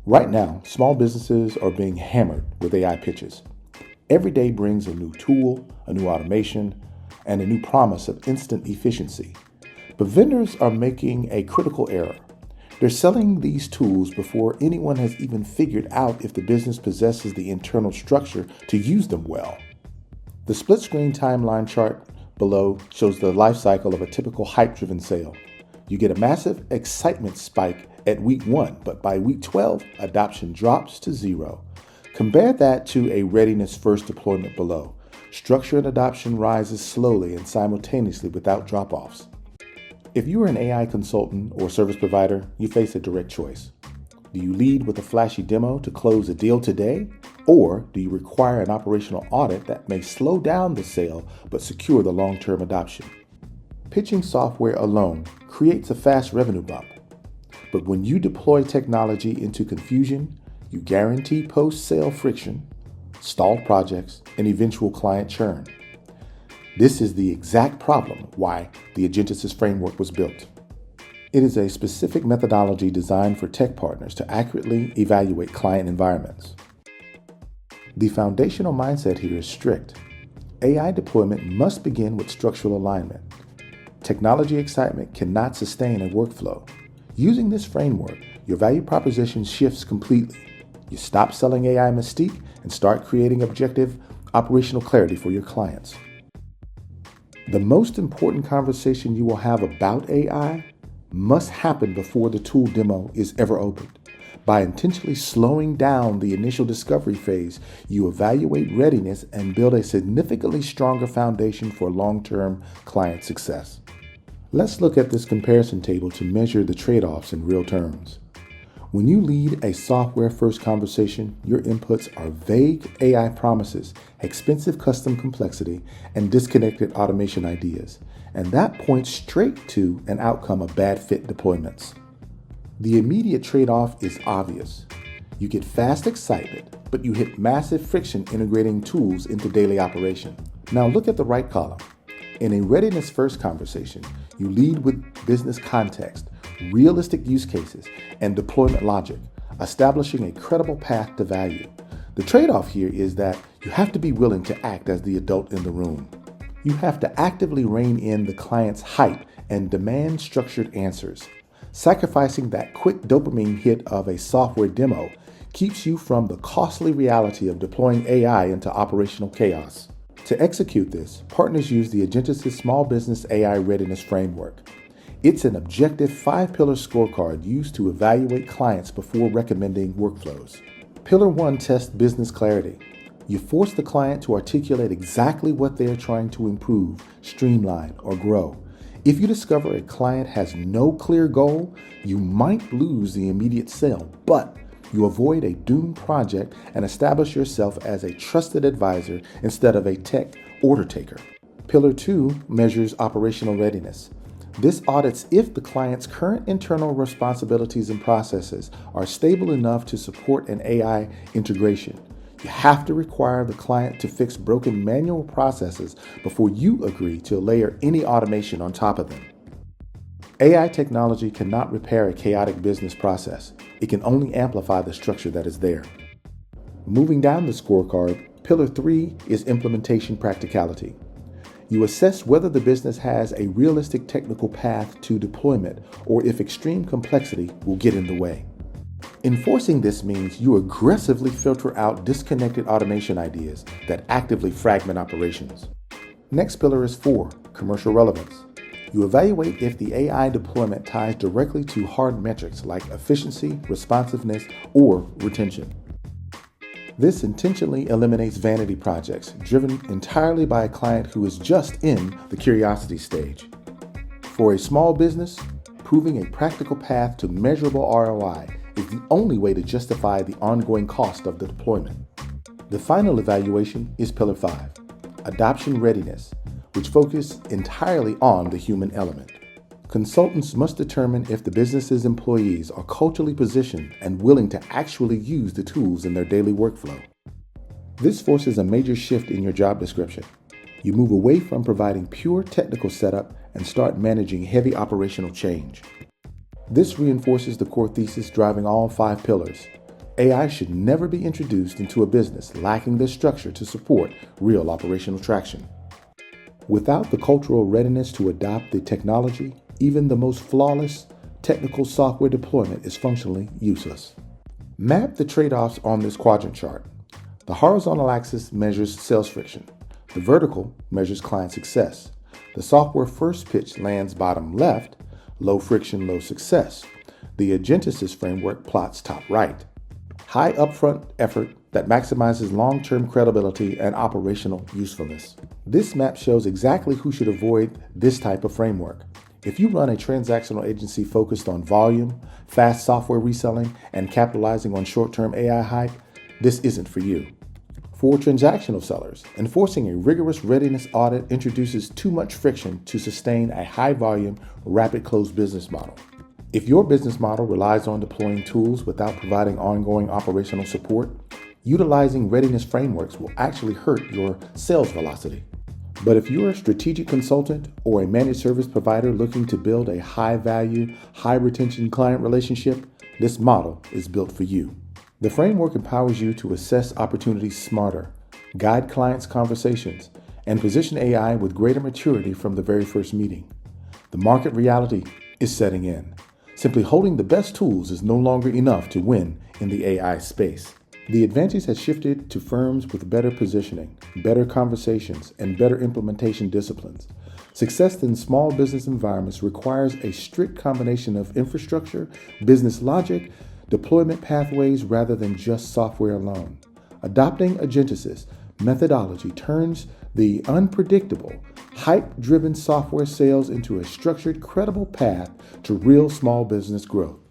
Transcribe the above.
Right now, small businesses are being hammered with AI pitches. Every day brings a new tool, a new automation, and a new promise of instant efficiency. But vendors are making a critical error. They're selling these tools before anyone has even figured out if the business possesses the internal structure to use them well. The split screen timeline chart below shows the life cycle of a typical hype-driven sale. You get a massive excitement spike at week 1, but by week 12, adoption drops to 0. Compare that to a readiness first deployment below. Structure and adoption rises slowly and simultaneously without drop-offs. If you are an AI consultant or service provider, you face a direct choice. Do you lead with a flashy demo to close a deal today? Or do you require an operational audit that may slow down the sale but secure the long-term adoption? Pitching software alone creates a fast revenue bump. But when you deploy technology into confusion, you guarantee post-sale friction, stalled projects, and eventual client churn. This is the exact problem why the Agentisys framework was built. It is a specific methodology designed for tech partners to accurately evaluate client environments. The foundational mindset here is strict. AI deployment must begin with structural alignment. Technology excitement cannot sustain a workflow. Using this framework, your value proposition shifts completely. You stop selling AI mystique and start creating objective operational clarity for your clients. The most important conversation you will have about AI must happen before the tool demo is ever opened. By intentionally slowing down the initial discovery phase, you evaluate readiness and build a significantly stronger foundation for long-term client success. Let's look at this comparison table to measure the trade-offs in real terms. When you lead a software-first conversation, your inputs are vague AI promises, expensive custom complexity, and disconnected automation ideas. And that points straight to an outcome of bad fit deployments. The immediate trade-off is obvious. You get fast excitement, but you hit massive friction integrating tools into daily operation. Now look at the right column. In a readiness-first conversation, you lead with business context, realistic use cases, and deployment logic, establishing a credible path to value. The trade-off here is that you have to be willing to act as the adult in the room. You have to actively rein in the client's hype and demand structured answers. Sacrificing that quick dopamine hit of a software demo keeps you from the costly reality of deploying AI into operational chaos. To execute this, partners use the Agentisys Small Business AI Readiness Framework. It's an objective 5-pillar scorecard used to evaluate clients before recommending workflows. Pillar 1 tests business clarity. You force the client to articulate exactly what they are trying to improve, streamline, or grow. If you discover a client has no clear goal, you might lose the immediate sale, but you avoid a doomed project and establish yourself as a trusted advisor instead of a tech order taker. Pillar 2 measures operational readiness. This audits if the client's current internal responsibilities and processes are stable enough to support an AI integration. You have to require the client to fix broken manual processes before you agree to layer any automation on top of them. AI technology cannot repair a chaotic business process. It can only amplify the structure that is there. Moving down the scorecard, Pillar 3 is implementation practicality. You assess whether the business has a realistic technical path to deployment or if extreme complexity will get in the way. Enforcing this means you aggressively filter out disconnected automation ideas that actively fragment operations. Next pillar is 4, commercial relevance. You evaluate if the AI deployment ties directly to hard metrics like efficiency, responsiveness, or retention. This intentionally eliminates vanity projects driven entirely by a client who is just in the curiosity stage. For a small business, proving a practical path to measurable ROI is the only way to justify the ongoing cost of the deployment. The final evaluation is Pillar 5, adoption readiness, which focus entirely on the human element. Consultants must determine if the business's employees are culturally positioned and willing to actually use the tools in their daily workflow. This forces a major shift in your job description. You move away from providing pure technical setup and start managing heavy operational change. This reinforces the core thesis driving all 5 pillars. AI should never be introduced into a business lacking the structure to support real operational traction. Without the cultural readiness to adopt the technology, even the most flawless technical software deployment is functionally useless. Map the trade-offs on this quadrant chart. The horizontal axis measures sales friction. The vertical measures client success. The software first pitch lands bottom left, low friction, low success. The Agentisys framework plots top right. High upfront effort that maximizes long-term credibility and operational usefulness. This map shows exactly who should avoid this type of framework. If you run a transactional agency focused on volume, fast software reselling, and capitalizing on short-term AI hype, this isn't for you. For transactional sellers, enforcing a rigorous readiness audit introduces too much friction to sustain a high-volume, rapid close business model. If your business model relies on deploying tools without providing ongoing operational support, utilizing readiness frameworks will actually hurt your sales velocity. But if you're a strategic consultant or a managed service provider looking to build a high-value, high-retention client relationship, this model is built for you. The framework empowers you to assess opportunities smarter, guide clients' conversations, and position AI with greater maturity from the very first meeting. The market reality is setting in. Simply holding the best tools is no longer enough to win in the AI space. The advantage has shifted to firms with better positioning, better conversations, and better implementation disciplines. Success in small business environments requires a strict combination of infrastructure, business logic, deployment pathways rather than just software alone. Adopting Agentisys methodology turns the unpredictable, hype-driven software sales into a structured, credible path to real small business growth.